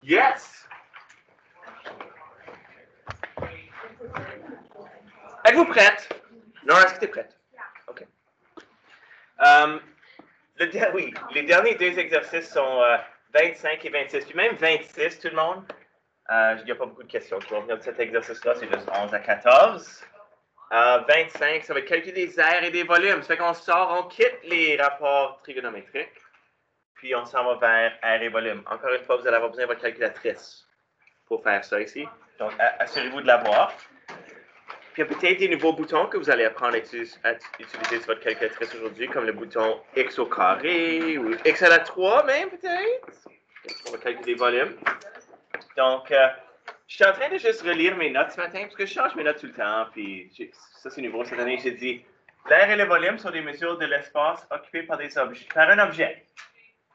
Yes! Êtes-vous prête? Non, est-ce que tu es prête? OK. Oui, les derniers deux exercices sont 25 et 26, puis même 26, tout le monde. Il n'y a pas beaucoup de questions qui vont venir de cet exercice-là, c'est juste 11 à 14. 25, ça va être calculer des aires et des volumes. Ça fait qu'on sort, on quitte les rapports trigonométriques, puis on s'en va vers aires et volume. Encore une fois, vous allez avoir besoin de votre calculatrice pour faire ça ici. Donc, assurez-vous de l'avoir. Puis il y a peut-être des nouveaux boutons que vous allez apprendre à utiliser sur votre calculatrice aujourd'hui, comme le bouton X au carré ou X à la 3 même peut-être. On va calculer les volumes. Donc, je suis en train de juste relire mes notes ce matin, parce que je change mes notes tout le temps, puis ça c'est nouveau cette année, j'ai dit, l'air et le volume sont des mesures de l'espace occupé par un objet.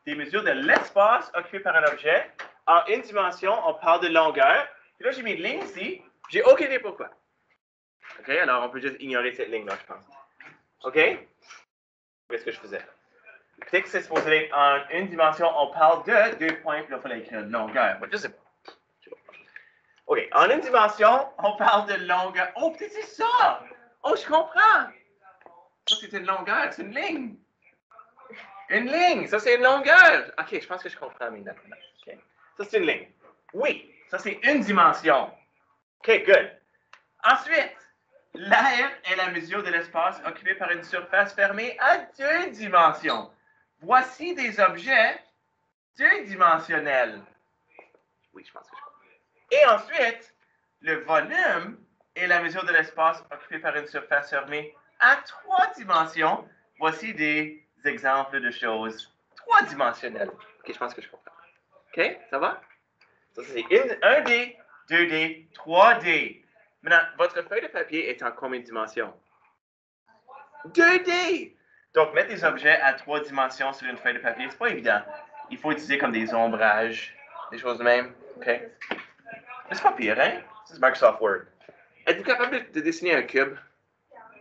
Des mesures de l'espace occupé par un objet. En une dimension, on parle de longueur. Puis là, j'ai mis une ligne ici, j'ai aucune idée pourquoi. OK, alors on peut juste ignorer cette ligne-là, je pense. OK? Qu'est-ce que je faisais? Peut-être que c'est supposé être en une dimension, on parle de 2 points, puis là, il fallait écrire longueur. Je sais pas. OK, en une dimension, on parle de longueur. Oh, peut-être c'est ça! Oh, je comprends! Ça, c'est une longueur, c'est une ligne. Une ligne, ça, c'est une longueur. OK, je pense que je comprends mes notes. OK. Ça, c'est une ligne. Oui, ça, c'est une dimension. OK, good. Ensuite, l'aire est la mesure de l'espace occupé par une surface fermée à 2 dimensions. Voici des objets 2-dimensionnels. Oui, je pense que je comprends. Et ensuite, le volume est la mesure de l'espace occupé par une surface fermée à 3 dimensions. Voici des exemples de choses 3-dimensionnelles. OK, je pense que je comprends. OK, ça va? Ça, c'est 1D, 2D, 3D. Maintenant, votre feuille de papier est en combien de dimensions? 2D! Donc, mettre des objets à 3 dimensions sur une feuille de papier, c'est pas évident. Il faut utiliser comme des ombrages, des choses de même. OK? Mais c'est pas pire, hein? C'est Microsoft Word. Êtes-vous capable de dessiner un cube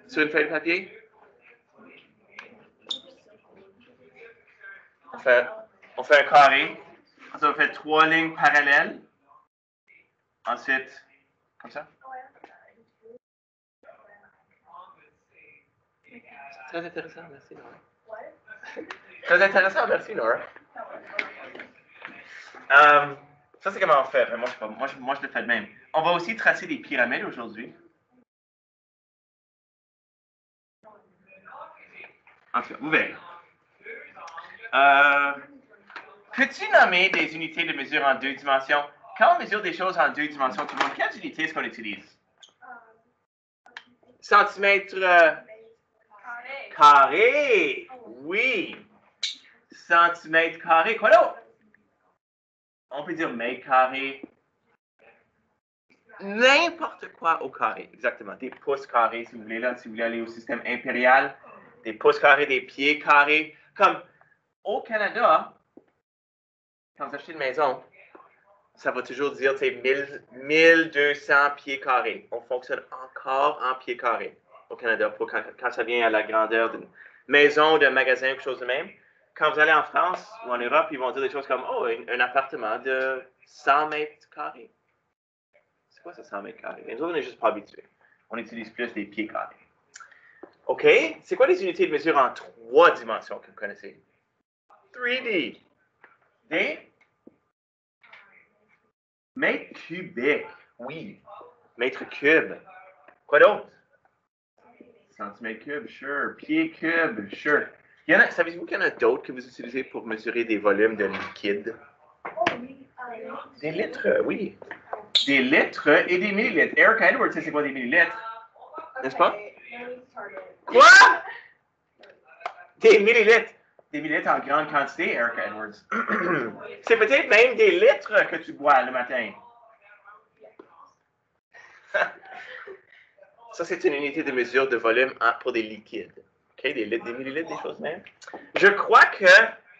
sur une feuille de papier? On fait un carré. Ensuite, on fait 3 lignes parallèles. Ensuite, comme ça. Très intéressant, merci Nora. Très intéressant, merci Nora. Ça, c'est comment on fait. Moi, je le fais de même. On va aussi tracer des pyramides aujourd'hui. En tout cas, vous verrez. Peux-tu nommer des unités de mesure en 2 dimensions? Quand on mesure des choses en 2 dimensions, tout le monde, quelles unités est-ce qu'on utilise? Centimètre carré. Oui. Centimètre carré. Quoi d'autre? On peut dire mètre carré. N'importe quoi au carré, exactement. Des pouces carrés, si vous voulez, là, si vous voulez aller au système impérial. Des pouces carrés, des pieds carrés. Comme au Canada, quand vous achetez une maison, ça va toujours dire 1200 pieds carrés. On fonctionne encore en pieds carrés au Canada quand ça vient à la grandeur d'une maison, d'un magasin, quelque chose de même. Quand vous allez en France ou en Europe, ils vont dire des choses comme oh, un appartement de 100 mètres carrés. C'est quoi ça, 100 mètres carrés? Nous autres, on n'est juste pas habitués. On utilise plus des pieds carrés. OK? C'est quoi les unités de mesure en 3 dimensions que vous connaissez? 3D. Des mètres cubiques. Oui. Mètre cube. Quoi d'autre? Centimètre cube, sure. Pied cube, sure. Savez-vous qu'il y en a d'autres que vous utilisez pour mesurer des volumes de liquide? Des litres, oui. Des litres et des millilitres. Erica Edwards, c'est quoi des millilitres? N'est-ce pas? Quoi? Des millilitres. Des millilitres en grande quantité, Erica Edwards. C'est peut-être même des litres que tu bois le matin. Ça, c'est une unité de mesure de volume pour des liquides. OK? Des litres, des millilitres, des choses même. Je crois que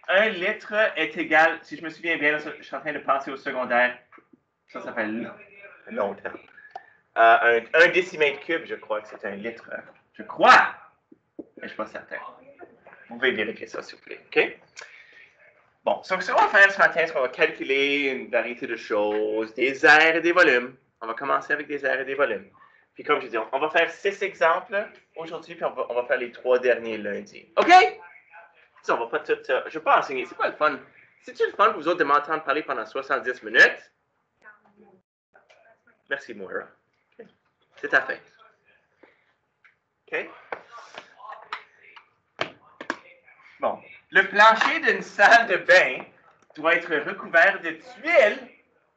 1 litre est égal, si je me souviens bien, là, je suis en train de penser au secondaire. Ça fait longtemps. Un décimètre cube, je crois que c'est 1 litre. Je crois! Mais je ne suis pas certain. Vous pouvez vérifier ça, s'il vous plaît. OK? Bon, ce qu'on va faire ce matin, c'est qu'on va calculer une variété de choses, des aires et des volumes. On va commencer avec des aires et des volumes. Puis comme je dis, on va faire 6 exemples aujourd'hui, puis on va faire les 3 derniers lundi. OK? Ça, on va pas tout... je ne vais pas enseigner. C'est pas le fun. C'est-tu le fun pour vous autres de m'entendre parler pendant 70 minutes? Merci, Moira. Okay. C'est ta fête. OK? Bon. Le plancher d'une salle de bain doit être recouvert de tuiles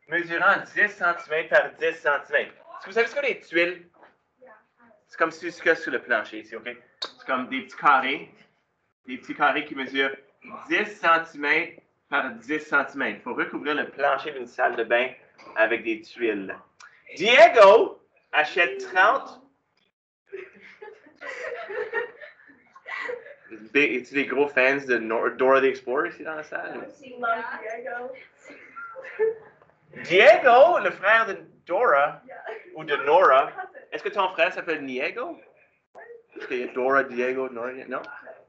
mesurant 10 cm par 10 cm. Est-ce que vous savez ce que les tuiles? C'est comme ce qu'il y a sur le plancher ici, OK? C'est comme des petits carrés qui mesurent 10 cm par 10 cm. Il faut recouvrir le plancher d'une salle de bain avec des tuiles. Diego achète 30. Es-tu des gros fans de Dora the Explorer ici dans la salle? Diego, le frère de Dora, ou de Nora, est-ce que ton frère s'appelle Diego? Est-ce qu'il y a Dora, Diego, Nora? Non?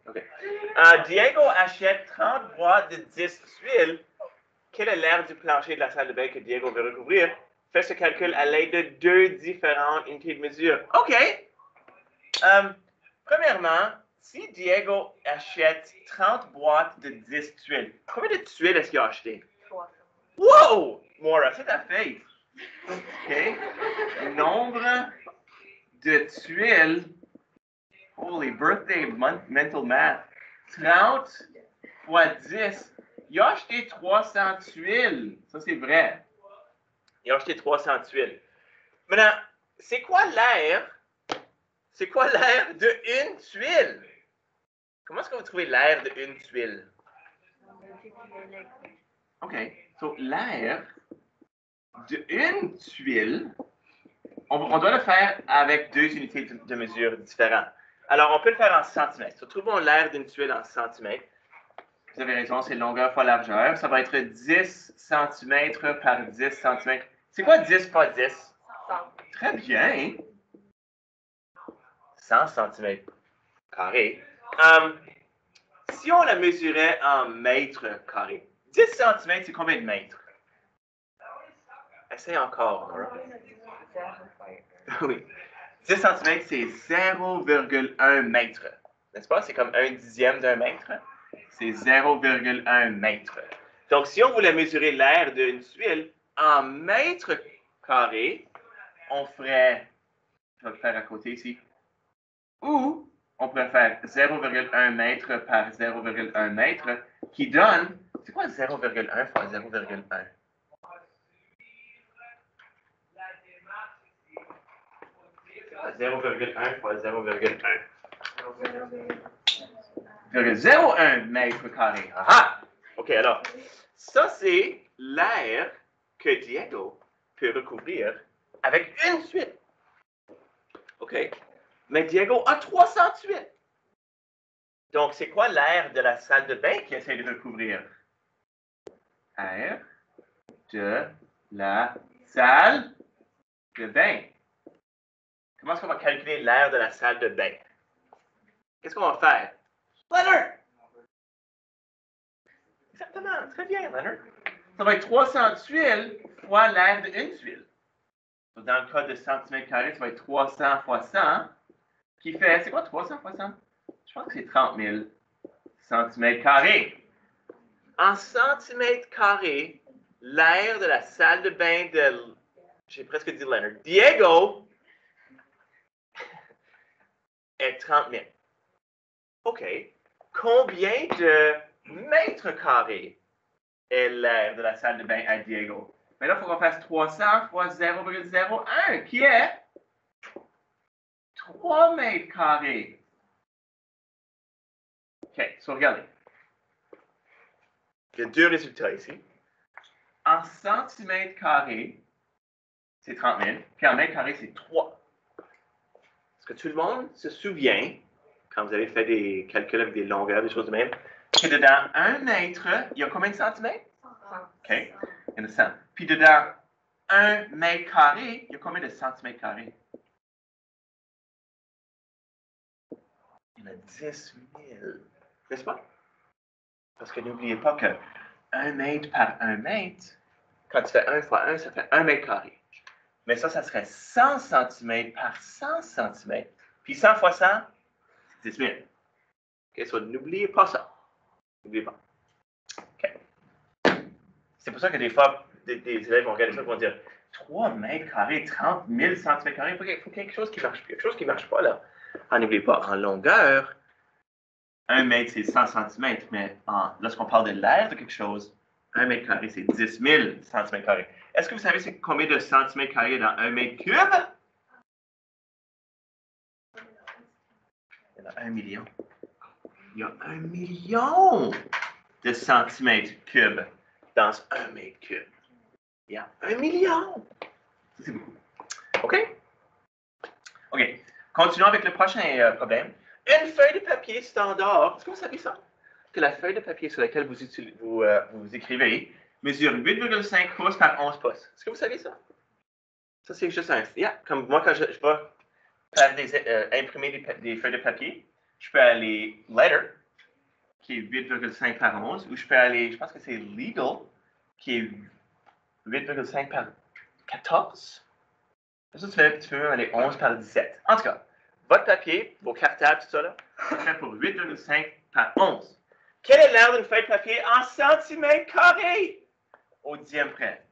OK. Diego achète 30 boîtes de 10 tuiles. Quelle est l'aire du plancher de la salle de bain que Diego veut recouvrir? Fais ce calcul à l'aide de 2 différentes unités de mesure. OK. Premièrement, si Diego achète 30 boîtes de 10 tuiles, combien de tuiles est-ce qu'il a acheté? 300. Wow! Maura, c'est ta fête. OK. Nombre de tuiles. Holy birthday mental math. 30 fois 10. Il a acheté 300 tuiles. Ça, c'est vrai. Il a acheté 300 tuiles. Maintenant, c'est quoi l'aire? C'est quoi l'aire d'une tuile? Comment est-ce que vous trouvez l'aire d'une tuile? OK. So, l'aire d'une tuile, on doit le faire avec 2 unités de mesure différentes. Alors, on peut le faire en centimètres. So, trouvons l'aire d'une tuile en centimètres. Vous avez raison, c'est longueur fois largeur. Ça va être 10 cm par 10 cm. C'est quoi 10 fois 10? 100. Très bien. 100 cm carré. Si on la mesurait en mètres carrés, 10 cm, c'est combien de mètres? Essaye encore, Nora. Oui. 10 cm, c'est 0,1 mètre. N'est-ce pas? C'est comme 1/10 d'un mètre. C'est 0,1 mètre. Donc, si on voulait mesurer l'aire d'une tuile en mètres carrés, on ferait, je vais le faire à côté ici, ou on pourrait faire 0,1 mètre par 0,1 mètre, qui donne, c'est quoi 0,1 fois 0,1? C'est 0,1 fois 0,1. 0,01 mètre carré. Ah! OK, alors, ça, c'est l'aire que Diego peut recouvrir avec une tuile. OK. Mais Diego a 300 tuiles. Donc, c'est quoi l'aire de la salle de bain qu'il essaie de recouvrir? Aire de la salle de bain. Comment est-ce qu'on va calculer l'aire de la salle de bain? Qu'est-ce qu'on va faire? Leonard! Exactement, très bien, Leonard. Ça va être 300 tuiles fois l'aire d'une tuile. Dans le cas de centimètres carrés, ça va être 300 fois 100, qui fait, c'est quoi 300 fois 100? Je pense que c'est 30 000 centimètres carrés. En centimètres carrés, l'aire de la salle de bain de, j'ai presque dit Leonard, Diego, est 30 000. OK. Combien de mètres carrés est l'aire de la salle de bain à Diego? Mais là, il faut qu'on fasse 300 fois 0,01, qui est 3 mètres carrés. OK, so regardez. Il y a 2 résultats ici. En centimètres carrés, c'est 30 000. Puis en mètres carrés, c'est 3. Est-ce que tout le monde se souvient, quand vous avez fait des calculs avec des longueurs, des choses de même, que dedans 1 mètre, il y a combien de centimètres? 100. OK, il y en a 100. Puis dedans 1 mètre carré, il y a combien de centimètres carrés? Il y en a 10 000. N'est-ce pas? Parce que n'oubliez pas que 1 mètre par 1 mètre, quand tu fais 1 fois 1, ça fait 1 mètre carré. Mais ça serait 100 cm par 100 cm. Puis 100 fois 100, c'est 10 000. OK, so n'oubliez pas ça. N'oubliez pas. OK. C'est pour ça que des fois, des élèves vont regarder ça et vont dire 3 mètres carrés, 30 000 cm carrés, il faut quelque chose qui marche. Quelque chose qui ne marche pas là. N'oubliez pas, en longueur, 1 mètre c'est 100 cm, mais lorsqu'on parle de l'air de quelque chose, 1 mètre carré c'est 10 000 cm carrés. Est-ce que vous savez c'est combien de centimètres carrés dans 1 mètre cube? Il y en a 1 million. Il y a 1 million de centimètres cubes dans 1 mètre cube. Il y a 1 million. Ça, c'est beaucoup. OK? OK. Continuons avec le prochain problème. Une feuille de papier standard. Est-ce que vous savez ça? Que la feuille de papier sur laquelle vous écrivez mesure 8,5 pouces par 11 pouces. Est-ce que vous savez ça? Ça, c'est juste un... Yeah. Comme moi, quand je vais faire imprimer des feuilles de papier, je peux aller letter, qui est 8,5 par 11, ou je peux aller, je pense que c'est legal, qui est 8,5 par 14. Ça, tu peux même aller 11 par 17. En tout cas, votre papier, vos cartables, tout ça, là, c'est fait pour 8,5 par 11. Quel est l'air d'une feuille de papier en centimètres carrés? Au dixième près.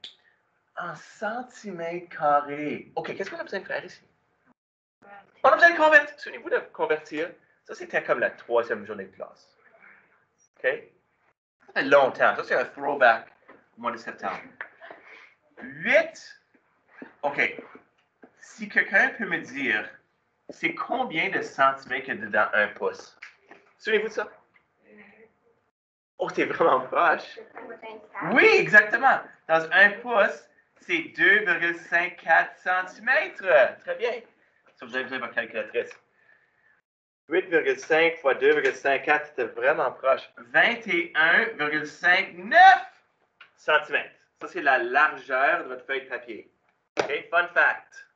En centimètres carrés. OK, qu'est-ce qu'on a besoin de faire ici? On a besoin de convertir. Souvenez-vous de convertir. Ça, c'était comme la 3e journée de classe. OK? Ça fait longtemps. Ça, c'est un throwback au mois de septembre. 8. OK. Si quelqu'un peut me dire, c'est combien de centimètres qu'il y a dans 1 pouce? Souvenez-vous de ça? Oh, t'es vraiment proche. Oui, exactement. Dans 1 pouce, c'est 2,54 cm. Très bien. Ça, vous avez besoin de votre calculatrice. 8,5 fois 2,54, c'était vraiment proche. 21,59 cm. Ça, c'est la largeur de votre feuille de papier. OK, fun fact.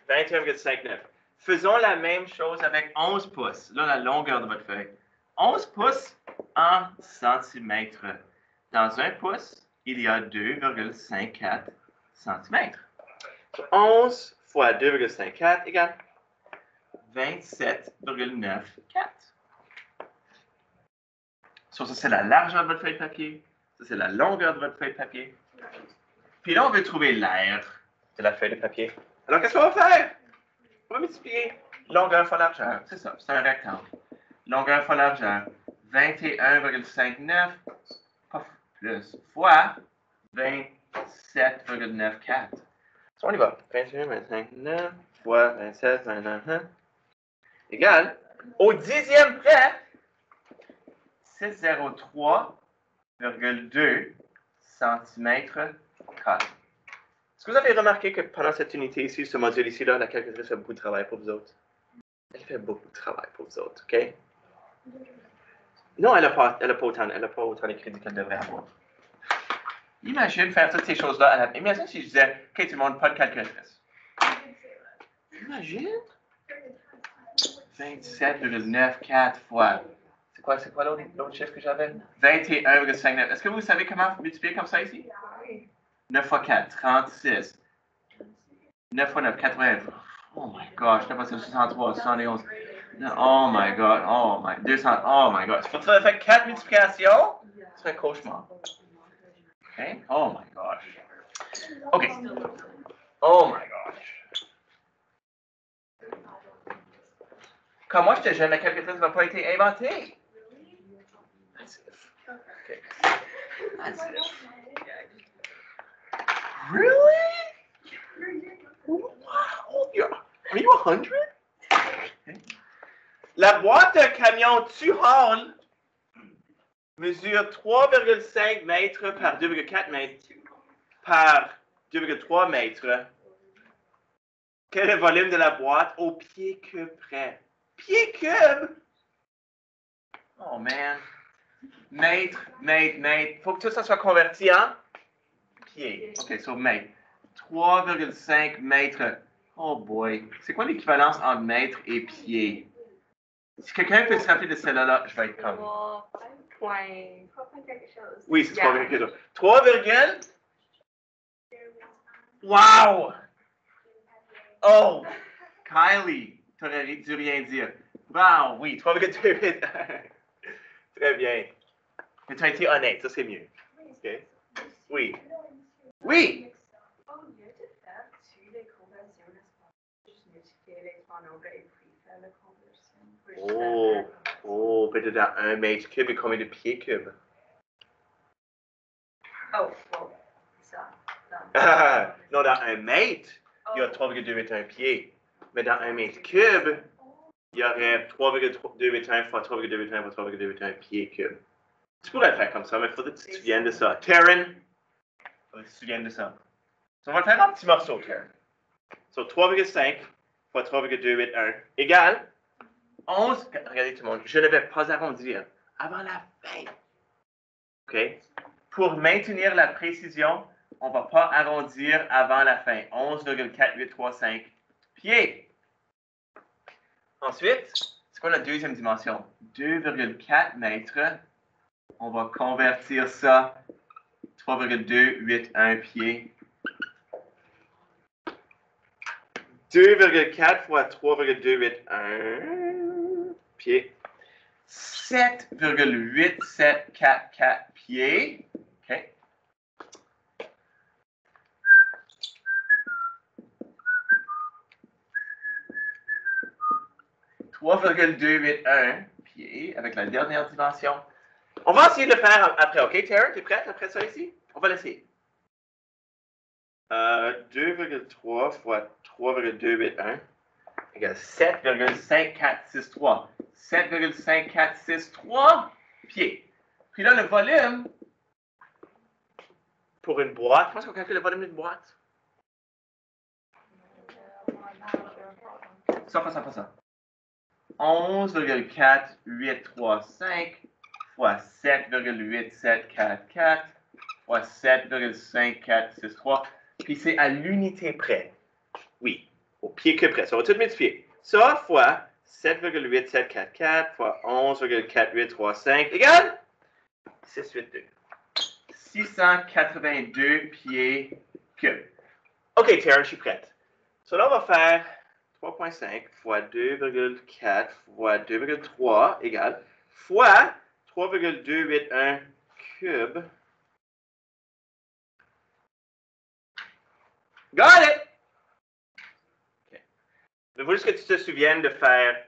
21,59. Faisons la même chose avec 11 pouces. Là, la longueur de votre feuille. 11 pouces en centimètres. Dans 1 pouce, il y a 2,54 cm. 11 fois 2,54 égale 27,94. Ça, c'est la largeur de votre feuille de papier. Ça, c'est la longueur de votre feuille de papier. Puis là, on veut trouver l'air de la feuille de papier. Alors, qu'est-ce qu'on va faire? On va multiplier longueur fois largeur. C'est ça, c'est un rectangle. Longueur fois largeur. 21,59 plus fois 27,94. On y va. 21,59 fois 27,99 égale, au dixième près, 603,2 cm². Est-ce que vous avez remarqué que pendant cette unité ici, ce module ici, là, la calculatrice fait beaucoup de travail pour vous autres? Elle fait beaucoup de travail pour vous autres, OK? Non, elle n'a pas autant de crédit qu'elle devrait avoir. Imagine faire toutes ces choses-là. Imagine si je disais, OK, tout le monde, pas de calculatrice. Imagine. 27,94 fois. C'est quoi l'autre chiffre que j'avais? 21,59. Est-ce que vous savez comment multiplier comme ça ici? 9 fois 4, 36. 9 fois 9, 80. Oh my gosh, 9 fois 7, 63, 71. Oh my god, 200, oh my god. Faut faire 4 multiplications? C'est un cauchemar. OK? Oh my gosh. OK. Oh my gosh. Quand moi j'étais jeune, la calculatrice n'a pas été inventée. Okay. Really? Wow. Are you 100? Okay. La boîte de camion Tuhal mesure 3,5 mètres par 2,4 mètres par 2,3 mètres. Quel est le volume de la boîte au pied cube près? Pied cube? Oh man. Mètre. Faut que tout ça soit converti en pied. OK, so mètre. 3,5 mètres. Oh boy. C'est quoi l'équivalence entre mètre et pied? Si quelqu'un peut se rappeler de celle-là, je vais être comme... 3 point quelque chose. Oui, c'est 3, quelque chose. 3, wow! Oh! Kylie, tu aurais dû rien dire. Wow, oui, 3,28. Très bien. Mais tu as été honnête, ça c'est mieux. OK? Oui. Oui! Au lieu de faire toutes les conversions, n'est-ce pas? Juste multiplier les trois nombres et puis faire la conversion. Oh, peut-être dans 1 mètre cube et combien de pieds cubes? Oh, bon, ça. Non, dans 1 mètre, il y a 3,281 pieds. Mais dans 1 mètre cube, il y aurait 3,281 fois 3,281 fois 3,281 pieds cubes. Tu pourrais le faire comme ça, mais il faudrait que tu te souviennes de ça. Taryn, il faudrait que tu te souviennes de ça. On va le faire en petits morceaux, Taryn. So, 3,5 fois 3,281 égale 11. Regardez tout le monde, je ne vais pas arrondir avant la fin. OK? Pour maintenir la précision, on ne va pas arrondir avant la fin. 11,4835 pieds. Ensuite, c'est quoi la deuxième dimension? 2,4 mètres. On va convertir ça 3,281 pieds. 2,4 fois 3,281 pieds. 7,8744 pieds. OK. 3,281 pieds avec la dernière dimension. On va essayer de le faire après, OK, Tara? Tu es prête après ça ici? On va l'essayer. 2,3 fois 3,281 égale 7,5463. 7,5463 pieds. Puis là, le volume pour une boîte, comment est-ce qu'on calcule le volume d'une boîte? Ça, pas ça, pas ça. 11,4835 fois 7,8744 fois 7,5463. Puis c'est à l'unité près. Oui, au pied que près. Ça va tout multiplier. Ça fois 7,8744 fois 11,4835 égale 682. 682 pieds cubes. OK, Tara, je suis prête. So là, on va faire 3,5 fois 2,4 fois 2,3 égale fois 3,281 cube. Got it! Okay. Il faut juste que tu te souviennes de faire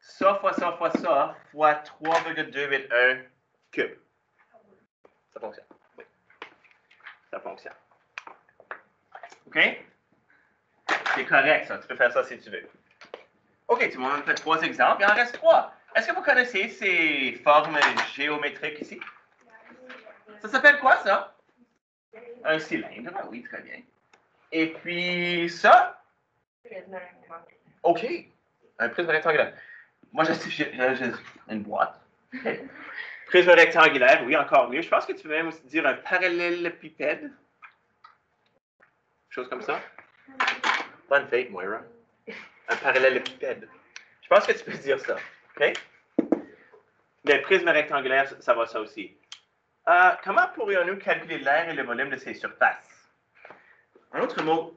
ça fois ça fois ça fois 3,281 cube. Ça fonctionne. Oui. Ça fonctionne. OK? C'est correct, ça. Tu peux faire ça si tu veux. OK, tout le monde a fait 3 exemples. Il en reste 3. Est-ce que vous connaissez ces formes géométriques ici? Ça s'appelle quoi, ça? Un cylindre. Ah oui, très bien. Et puis, ça? OK. Un prisme rectangulaire. Moi, j'ai une boîte. Prisme rectangulaire, oui, encore mieux. Je pense que tu peux même aussi dire un parallélépipède. Chose comme ça. Bonne fête, Moira. Un parallélépipède. Je pense que tu peux dire ça. OK? Mais prisme rectangulaire, ça va ça aussi. Comment pourrions-nous calculer l'air et le volume de ces surfaces? Un autre mot.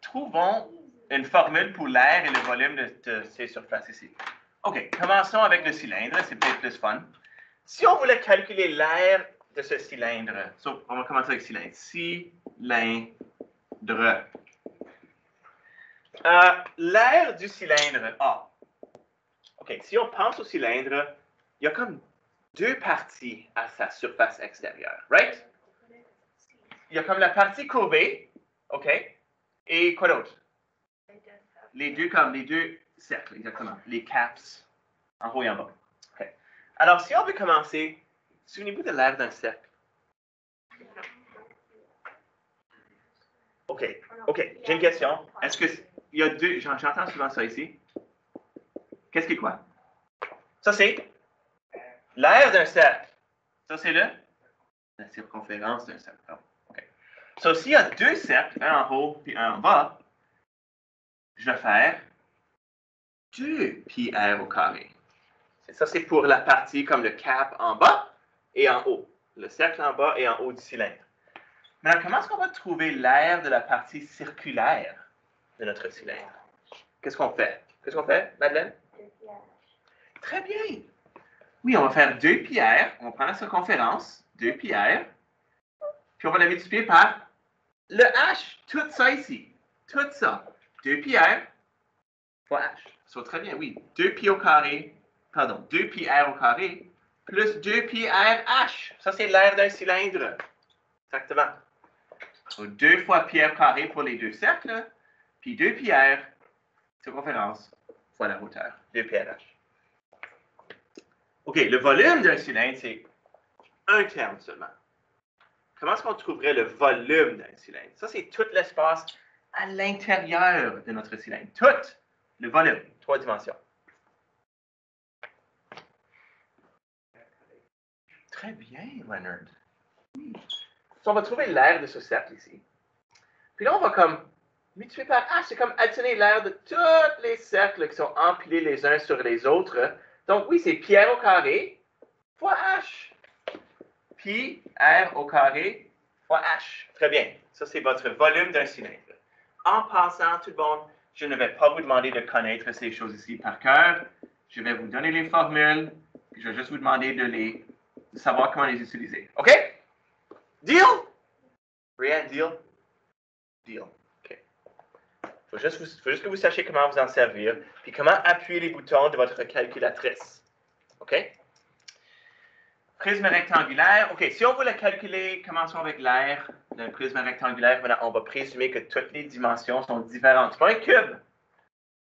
Trouvons une formule pour l'air et le volume de ces surfaces ici. OK, commençons avec le cylindre. C'est peut-être plus fun. Si on voulait calculer l'air de ce cylindre, on va commencer avec cylindre. Cylindre. L'air du cylindre A. OK, si on pense au cylindre, il y a comme 2 parties à sa surface extérieure, right? Il y a comme la partie courbée, OK? Et quoi d'autre? Les deux cercles, exactement. Les caps, en haut et en bas. OK. Alors, si on veut commencer, souvenez-vous de l'air d'un cercle. OK, j'ai une question. Est-ce que il y a deux, j'entends souvent ça ici. Qu'est-ce qui est quoi? Ça, c'est l'air d'un cercle. Ça, c'est la circonférence d'un cercle. OK. So, s'il y a 2 cercles, un en haut et un en bas, je vais faire 2 pi r au carré. Ça, c'est pour la partie comme le cap en bas et en haut. Le cercle en bas et en haut du cylindre. Maintenant, comment est-ce qu'on va trouver l'aire de la partie circulaire de notre cylindre? Qu'est-ce qu'on fait? Qu'est-ce qu'on fait, Madeleine? Très bien. Oui, on va faire 2 pi r. On prend la circonférence, 2 pi r, puis on va la multiplier par le h. Tout ça ici. Tout ça. 2 pi r fois h. Ça va très bien, oui. 2 pi au carré, pardon, 2 pi r au carré, plus 2 pi r h. Ça, c'est l'aire d'un cylindre. Exactement. Donc, 2 fois pi r carré pour les deux cercles, puis 2 pi r, circonférence, fois la hauteur. 2 pi r h. OK, le volume d'un cylindre, c'est un terme seulement. Comment est-ce qu'on trouverait le volume d'un cylindre? Ça, c'est tout l'espace à l'intérieur de notre cylindre. Tout le volume, 3 dimensions. Très bien, Leonard. On va trouver l'aire de ce cercle ici. Puis là, on va comme multiplier par h. C'est comme additionner l'aire de tous les cercles qui sont empilés les uns sur les autres. Donc oui, c'est pi r au carré fois h. Pi r au carré fois h. Très bien. Ça, c'est votre volume d'un cylindre. En passant, tout le monde, je ne vais pas vous demander de connaître ces choses ici par cœur. Je vais vous donner les formules, puis je vais juste vous demander de savoir comment les utiliser. OK? Deal? Rien, deal? Deal. OK. Il faut juste que vous sachiez comment vous en servir, puis comment appuyer les boutons de votre calculatrice. OK? Prisme rectangulaire. OK, si on veut le calculer, commençons avec l'aire d'un prisme rectangulaire. Maintenant, on va présumer que toutes les dimensions sont différentes. C'est pas un cube.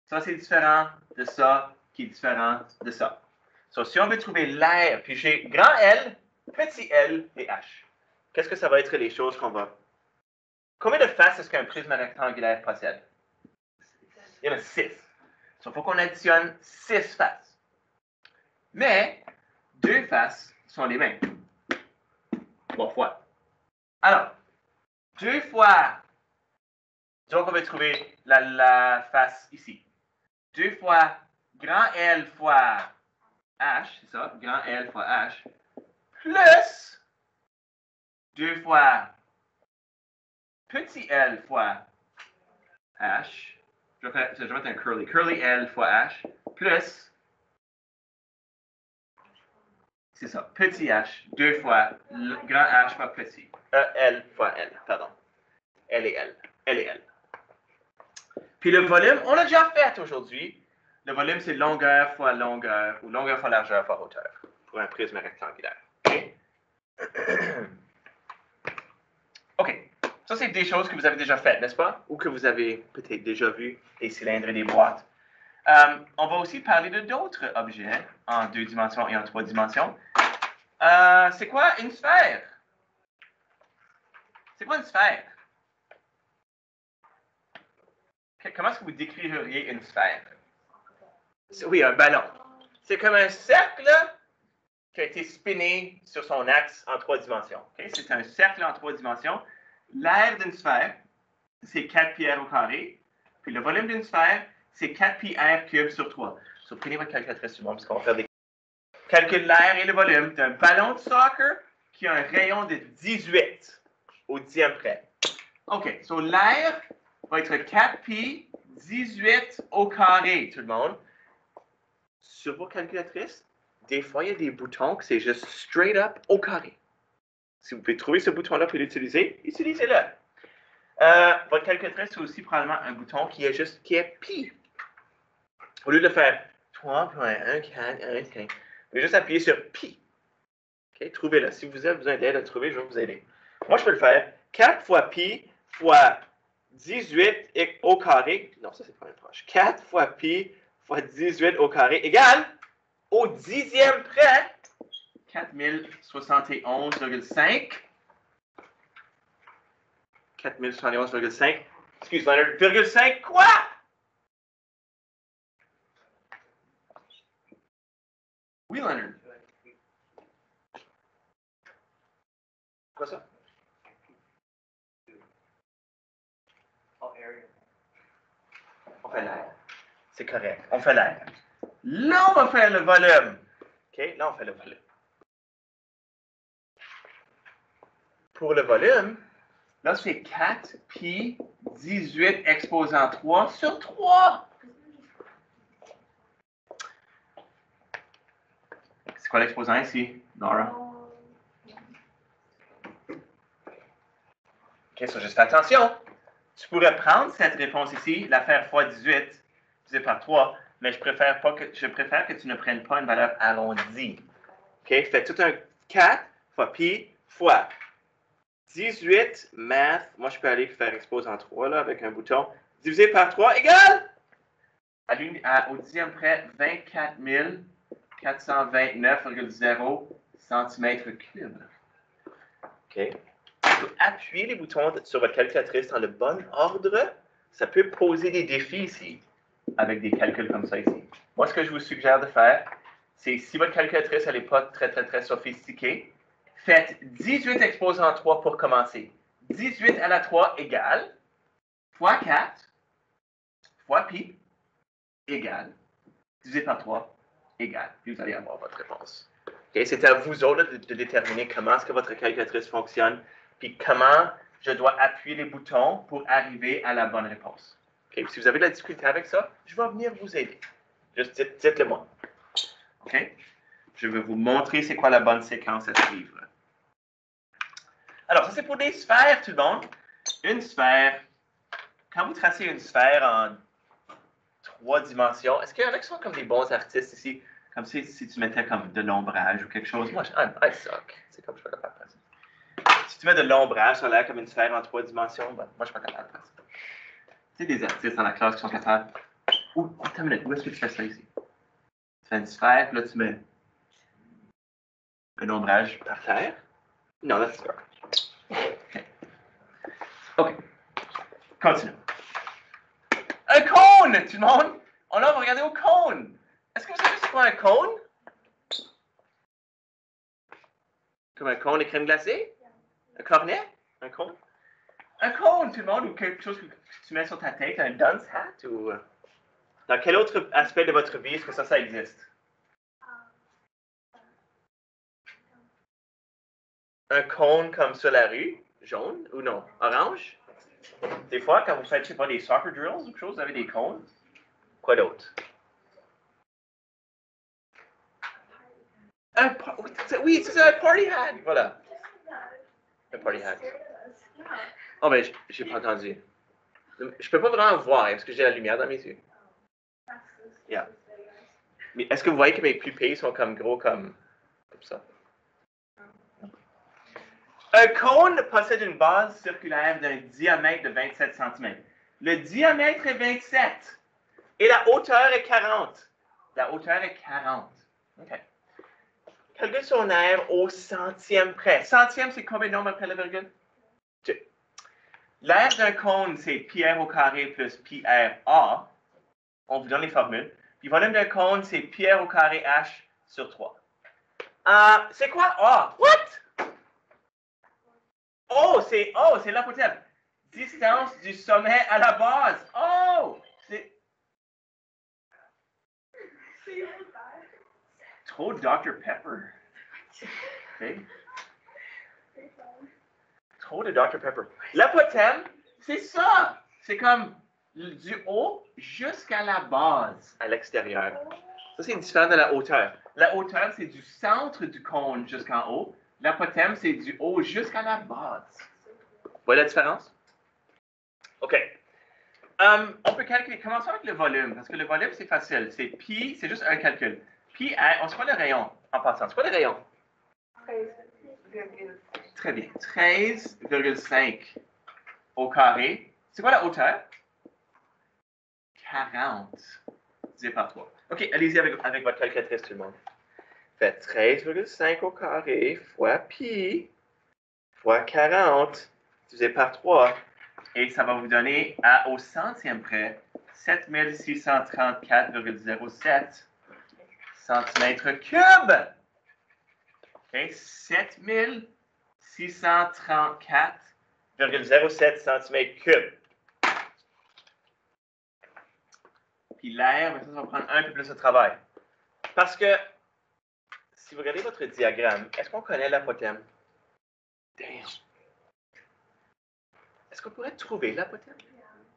Ça, c'est différent de ça, qui est différent de ça. So, si on veut trouver l'aire, puis j'ai grand L, petit l et h. Qu'est-ce que ça va être les choses qu'on va... Combien de faces est-ce qu'un prisme rectangulaire possède? Il y en a 6. Il faut qu'on additionne 6 faces. Mais 2 faces sont les mêmes. 3 fois. Alors, 2 fois, donc on va trouver la face ici. 2 fois grand L fois H, c'est ça, grand L fois H, plus 2 fois petit L fois H, je vais mettre un curly L fois H, plus, c'est ça, petit H, 2 fois grand H fois petit, L fois L, pardon, L et L, L et L. Puis le volume, on l'a déjà fait aujourd'hui. Le volume, c'est longueur fois longueur, ou longueur fois largeur fois hauteur, pour un prisme rectangulaire. OK? OK. Ça, c'est des choses que vous avez déjà faites, n'est-ce pas? Ou que vous avez peut-être déjà vu, des cylindres et des boîtes. On va aussi parler de d'autres objets en 2 dimensions et en 3 dimensions. C'est quoi une sphère? C'est quoi une sphère? Comment est-ce que vous décririez une sphère? Oui, un ballon. C'est comme un cercle qui a été spinné sur son axe en 3 dimensions. Okay? C'est un cercle en 3 dimensions. L'aire d'une sphère, c'est 4 pi r au carré. Puis le volume d'une sphère, c'est 4 pi r cube sur 3. So, prenez votre calculatrice sur moi, parce qu'on va faire des... Calcule l'aire et le volume d'un ballon de soccer qui a un rayon de 18 au dixième près. OK, so l'aire va être 4 pi 18 au carré, tout le monde. Sur vos calculatrices, des fois, il y a des boutons que c'est juste straight up au carré. Si vous pouvez trouver ce bouton-là pour l'utiliser, utilisez-le. Votre calculatrice, c'est aussi probablement un bouton qui est pi. Au lieu de faire 3.1415, vous pouvez juste appuyer sur pi. Okay? Trouvez-le. Si vous avez besoin d'aide à le trouver, je vais vous aider. Moi, je peux le faire 4 fois pi fois 18 au carré. Non, ça, c'est pas une proche. 4 fois pi fois 18 au carré égale, au dixième près, 4071,5. 4071,5. Excuse, Leonard. Virgule 5, quoi? Oui, Leonard. Quoi ça? On fait l'air. C'est correct. On fait l'air. Là, on va faire le volume. OK? Là, on fait le volume. Pour le volume, là, c'est 4 pi 18 exposant 3 sur 3. C'est quoi l'exposant ici, Nora? OK, ça, juste attention. Tu pourrais prendre cette réponse ici, la faire fois 18, divisé par 3, mais je préfère que tu ne prennes pas une valeur arrondie. OK? Fais tout un 4 fois pi fois 18 math. Moi, je peux aller faire exposant 3 là, avec un bouton. Divisé par 3 égale au dixième près 24 429,0 cm3. OK? Appuyer les boutons sur votre calculatrice dans le bon ordre, ça peut poser des défis ici, avec des calculs comme ça ici. Moi, ce que je vous suggère de faire, c'est si votre calculatrice n'est pas très sophistiquée, faites 18 exposant 3 pour commencer. 18 à la 3 égale fois 4 fois pi égale divisé par 3 égale. Puis vous allez avoir votre réponse. Okay? C'est à vous autres de déterminer comment est-ce que votre calculatrice fonctionne puis comment je dois appuyer les boutons pour arriver à la bonne réponse. Okay? Si vous avez de la difficulté avec ça, je vais venir vous aider. Juste dites-le moi. OK? Je vais vous montrer c'est quoi la bonne séquence à suivre. Alors, ça c'est pour des sphères, tout le monde. Une sphère, quand vous tracez une sphère en 3 dimensions, est-ce qu'il y en a qui sont comme des bons artistes ici? Comme si tu mettais comme de l'ombrage ou quelque chose. Moi, I suck. C'est comme je suis pas capable de faire ça. Si tu mets de l'ombrage, ça a l'air comme une sphère en 3 dimensions. Ben, moi, je suis pas capable de faire ça. Tu sais, des artistes dans la classe qui sont capables. Attends une minute, où est-ce que tu fais ça ici? Tu fais une sphère, puis là, tu mets un ombrage par terre. Non, là, c'est pas. OK. Continue. Un cône, tout le monde! On va regarder au cône. Est-ce que vous savez c'est quoi un cône? Comme un cône de crème glacée? Un cornet? Un cône? Un cône, tout le monde, ou quelque chose que tu mets sur ta tête, un dunce hat, ou... Dans quel autre aspect de votre vie est-ce que ça existe? Un cône comme sur la rue, jaune, ou non? Orange? Des fois, quand vous faites, je sais pas, des soccer drills ou quelque chose, vous avez des cônes. Quoi d'autre? Oui, c'est ça, un party hat. Voilà. Un party hat. Oh, ben, j'ai pas entendu. Je peux pas vraiment voir parce que j'ai la lumière dans mes yeux. Yeah. Mais est-ce que vous voyez que mes pupilles sont comme gros comme ça? Un cône possède une base circulaire d'un diamètre de 27 cm. Le diamètre est 27 et la hauteur est 40. La hauteur est 40. OK. Calcule son aire au centième près. Centième, c'est combien de nombres après la virgule? 2. L'aire d'un cône, c'est pi r au carré plus pi r a. On vous donne les formules. Puis le volume d'un cône, c'est pi r au carré h sur 3. C'est quoi a? What? C'est l'apothéose. Distance du sommet à la base. C'est... Trop Dr Pepper. Okay. Trop de Dr Pepper. L'apothème, c'est ça. C'est comme du haut jusqu'à la base, à l'extérieur. Ça, c'est différent de la hauteur. La hauteur, c'est du centre du cône jusqu'en haut. L'apothème, c'est du haut jusqu'à la base. Vous voyez la différence? OK. On peut calculer. Commençons avec le volume, parce que le volume, c'est facile. C'est pi, c'est juste un calcul. Pi, on sait quoi le rayon en passant? C'est quoi le rayon? 13,5. Très bien. 13,5 au carré. C'est quoi la hauteur? 40 divisé par 3. OK, allez-y avec votre calculatrice, tout le monde. Faites 13,5 au carré fois pi fois 40 divisé par 3. Et ça va vous donner au centième près 7634,07 cm3. OK, 7634,07 cm3. Puis l'air, mais ça va prendre un peu plus de travail. Parce que, si vous regardez votre diagramme, est-ce qu'on connaît l'apothème? Damn. Est-ce qu'on pourrait trouver l'apothème?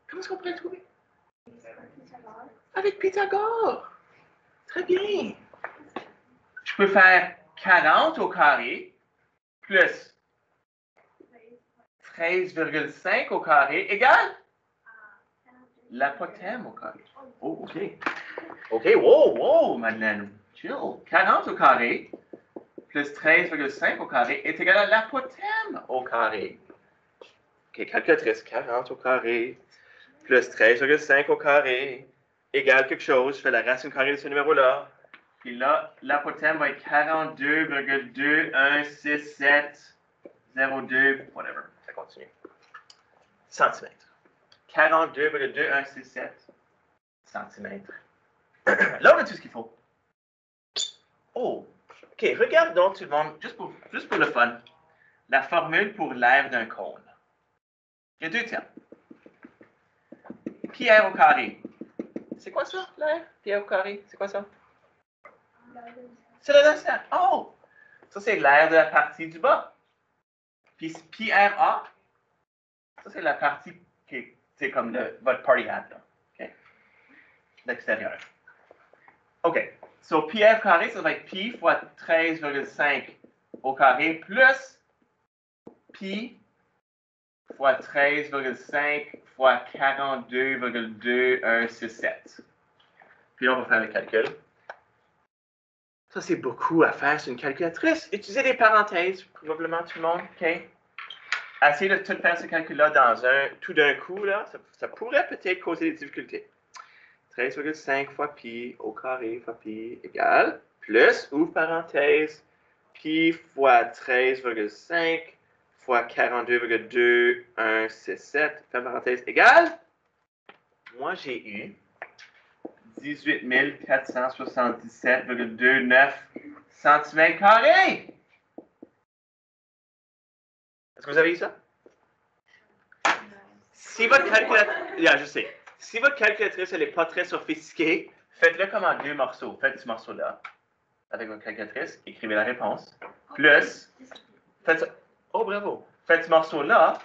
Comment est-ce qu'on pourrait le trouver? Avec Pythagore. Très bien. Je peux faire 40 au carré plus 13,5 au carré égale l'apothème au carré. Oh, OK. OK, wow, Madeleine. Chill. 40 au carré plus 13,5 au carré est égal à l'apothème au carré. OK, calculatrice. 40 au carré plus 13,5 au carré égale quelque chose. Je fais la racine carrée de ce numéro-là. Puis là, l'apothème va être 42,21670,2, whatever. Ça continue. Centimètres. 42,2167 centimètres. Là, on a tout ce qu'il faut. Oh, OK. Regardons tout le monde, juste pour le fun, la formule pour l'aire d'un cône. Il y a deux termes. Pi r au carré. C'est quoi ça, l'air? Pi r au carré, c'est quoi ça? C'est la densité. Oh! Ça, c'est l'air de la partie du bas. Puis pi r a, ça, c'est la partie qui c'est comme votre party hat, là. OK? L'extérieur. OK. So, pi r carré, ça va être pi fois 13,5 au carré plus pi fois 13,5 fois 42,2167. Puis là, on va faire le calcul. Ça, c'est beaucoup à faire sur une calculatrice. Utilisez des parenthèses, probablement tout le monde. OK? Essayez de tout faire ce calcul-là tout d'un coup, là. Ça pourrait peut-être causer des difficultés. 13,5 fois pi au carré fois pi égale plus, ouvre parenthèse, pi fois 13,5 fois 42,2167, ferme parenthèse, égale. Moi, j'ai eu 18 477,29 cm². Est-ce que vous avez eu ça? Si votre calculatrice... je sais. Si votre calculatrice n'est pas très sophistiquée, faites-le comme en deux morceaux. Faites ce morceau-là avec votre calculatrice, écrivez la réponse. Plus, faites ça. Oh, bravo. Faites ce morceau-là,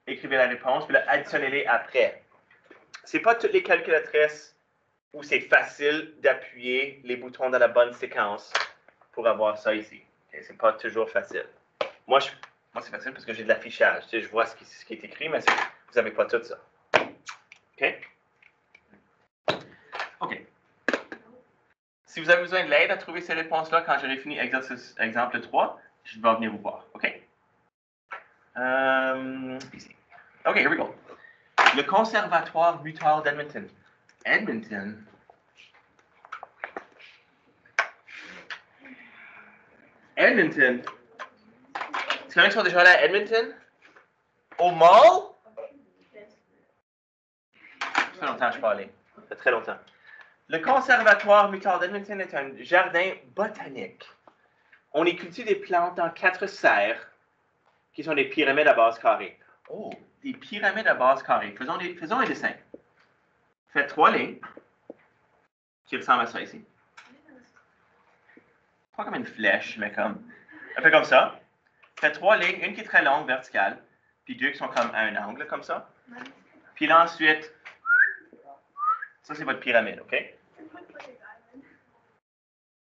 écrivez la réponse, puis additionnez-les après. Ce n'est pas toutes les calculatrices où c'est facile d'appuyer les boutons dans la bonne séquence pour avoir ça ici. Okay? Ce n'est pas toujours facile. Moi, c'est facile parce que j'ai de l'affichage. Je vois ce qui est écrit, mais vous n'avez pas tout ça. OK? OK. Si vous avez besoin de l'aide à trouver ces réponses-là, quand j'aurai fini exemple 3, je vais venir vous voir. OK? Ici. OK, here we go. Le Conservatoire Mutual d'Edmonton. Edmonton. Est-ce qu'il y en a qui sont déjà allés à Edmonton? Au mall? Ça fait longtemps que je suis pas allé. Ça fait très longtemps. Le Conservatoire Mutual d'Edmonton est un jardin botanique. On y cultive des plantes en 4 serres, qui sont des pyramides à base carrée. Oh, des pyramides à base carrée. Faisons un dessin. Faites 3 lignes, qui ressemblent à ça ici. Pas comme une flèche, mais comme un peu comme ça. Faites 3 lignes, une qui est très longue, verticale, puis 2 qui sont comme à un angle, comme ça. Puis là, ensuite, ça, c'est votre pyramide, OK?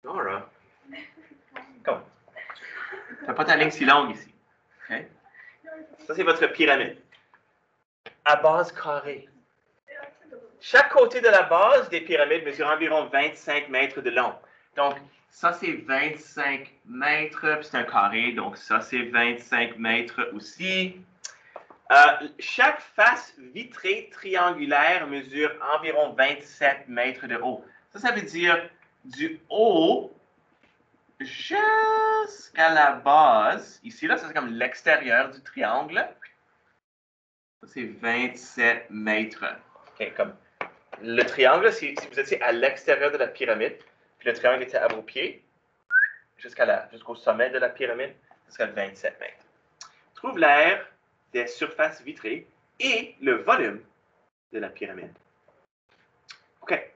Nora. Come. Fais pas ta ligne si longue ici. OK? Ça, c'est votre pyramide. À base carrée. Chaque côté de la base des pyramides mesure environ 25 mètres de long. Donc, ça, c'est 25 mètres, puis c'est un carré. Donc, ça, c'est 25 mètres aussi. Chaque face vitrée triangulaire mesure environ 27 mètres de haut. Ça veut dire du haut jusqu'à la base. Ici, là, c'est comme l'extérieur du triangle. Ça, c'est 27 mètres. OK, comme le triangle, si vous étiez à l'extérieur de la pyramide, puis le triangle était à vos pieds, jusqu'au sommet de la pyramide, ce serait 27 mètres. Trouve l'aire des surfaces vitrées et le volume de la pyramide. OK.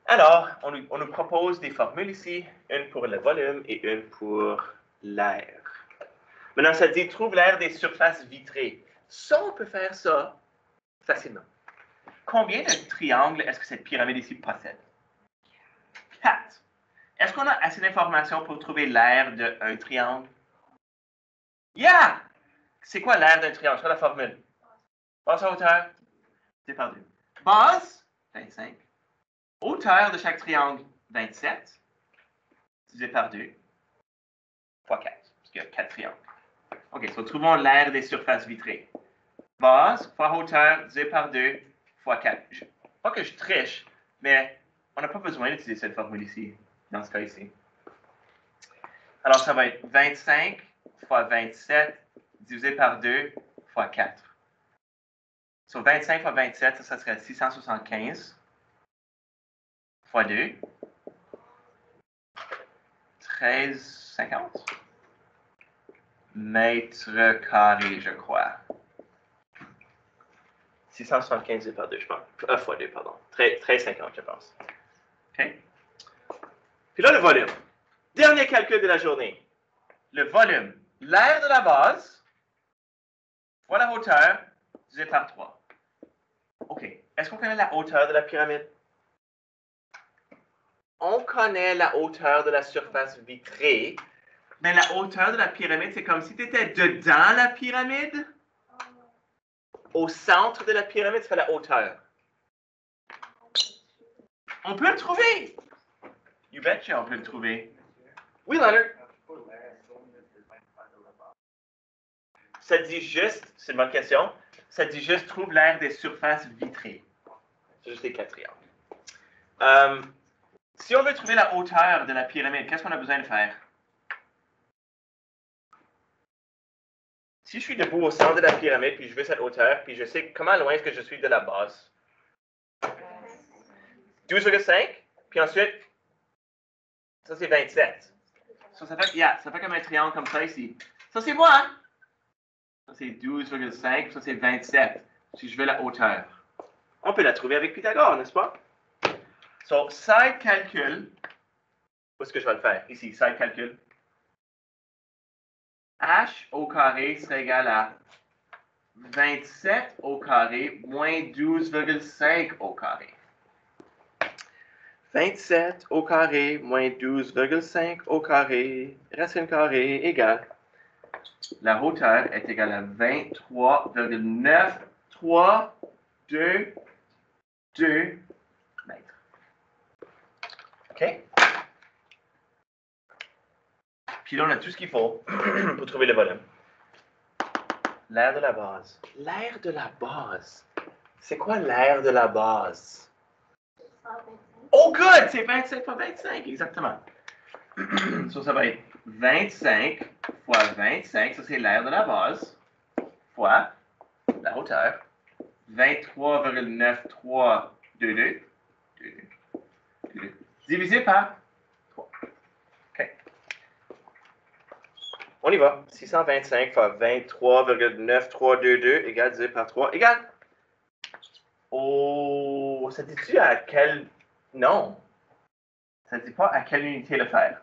Alors, on nous propose des formules ici, une pour le volume et une pour l'air. Maintenant, ça dit, trouve l'air des surfaces vitrées. Ça, on peut faire ça facilement. Combien de triangles est-ce que cette pyramide ici possède? 4. Est-ce qu'on a assez d'informations pour trouver l'air d'un triangle? Yeah! C'est quoi l'air d'un triangle? C'est quoi la formule? Base à hauteur, divisé par 2. Base, 25. Hauteur de chaque triangle, 27. Divisé par 2. Fois 4. Parce qu'il y a 4 triangles. OK, so trouvons l'air des surfaces vitrées. Base fois hauteur divisé par 2 fois 4. Pas que je triche, mais on n'a pas besoin d'utiliser cette formule ici, dans ce cas ici. Alors, ça va être 25 fois 27 divisé par 2 fois 4. Sur 25 fois 27, ça serait 675 fois 2. 1350 mètres carrés, je crois. 675 divisé par 2, je pense. Fois 2, pardon. 1350, je pense. OK? Puis là, le volume. Dernier calcul de la journée. Le volume. L'air de la base fois la hauteur divisé par 3. OK. Est-ce qu'on connaît la hauteur de la pyramide? On connaît la hauteur de la surface vitrée, mais la hauteur de la pyramide, c'est comme si tu étais dedans la pyramide. Au centre de la pyramide, c'est la hauteur. On peut le trouver. You betcha, on peut le trouver. Oui, Leonard. Ça dit juste, c'est une bonne question, ça dit juste trouve l'air des surfaces vitrées. C'est juste les 4 triangles. Si on veut trouver la hauteur de la pyramide, qu'est-ce qu'on a besoin de faire? Si je suis debout au centre de la pyramide, puis je veux cette hauteur, puis je sais comment loin est-ce que je suis de la base. 12,5, puis ensuite, ça c'est 27. Ça fait comme un triangle comme ça ici. Ça c'est moi, hein? Ça c'est 12,5, ça c'est 27, si je veux la hauteur. On peut la trouver avec Pythagore, n'est-ce pas? So, side calcul, où est-ce que je vais le faire? Ici, side calcul. H au carré serait égal à 27 au carré moins 12,5 au carré. 27 au carré moins 12,5 au carré, racine carrée égale. La hauteur est égale à 23,932 mètres. OK? Puis là, on a tout ce qu'il faut pour trouver le volume. L'air de la base. L'air de la base. C'est quoi l'air de la base? Oh, good! C'est 27 fois 25, exactement. So, ça va être 25 fois 25, ça c'est l'air de la base, fois la hauteur, 23,9322, divisé par 3. OK. On y va. 625 fois 23,9322 égale divisé par 3 égale. Oh, ça dit-tu à quel... Non. Ça ne dit pas à quelle unité le faire.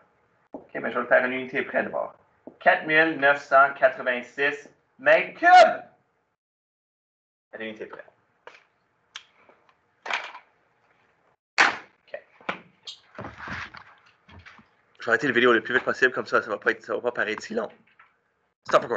OK, mais je vais le faire une unité près de bord. 4986 mètres cubes. À l'unité près. OK. Je vais arrêter la vidéo le plus vite possible, comme ça, ça va pas paraître si long. Stop recording.